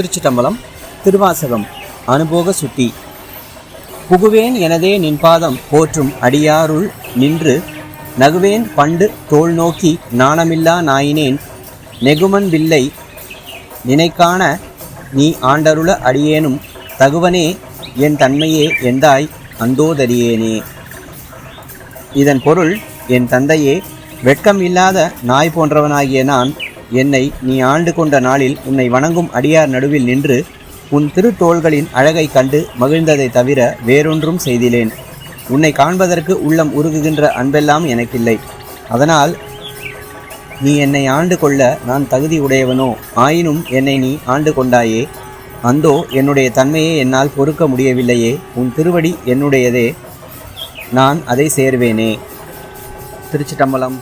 திருச்சிட்டம்பலம். திருவாசகம். அனுபோக சுட்டி. புகுவேன் எனதே நின்பாதம் போற்றும் அடியாருள் நின்று நகுவேன் பண்டு தோள் நோக்கி நாணமில்லா நாயினேன் நெகுமன் வில்லை நினைக்காண நீ ஆண்டருள அடியேனும் தகுவனே என் தன்மையே எந்தாய் அந்தோதறியேனே. இதன் பொருள், என் தந்தையே, வெட்கம் இல்லாத நாய் போன்றவனாகிய நான் என்னை நீ ஆண்டு கொண்ட நாளில் உன்னை வணங்கும் அடியார் நடுவில் நின்று உன் திருத்தோள்களின் அழகை கண்டு மகிழ்ந்ததை தவிர வேறொன்றும் செய்திலேன். உன்னை காண்பதற்கு உள்ளம் உருகுகின்ற அன்பெல்லாம் எனக்கில்லை. அதனால் நீ என்னை ஆண்டு கொள்ள நான் தகுதி உடையவனோ? ஆயினும் என்னை நீ ஆண்டு கொண்டாயே. அந்தோ என்னுடைய தன்மையை என்னால் பொறுக்க முடியவில்லையே. உன் திருவடி என்னுடையதே, நான் அதை சேர்வேனே. திருச்சிட்டம்பலம்.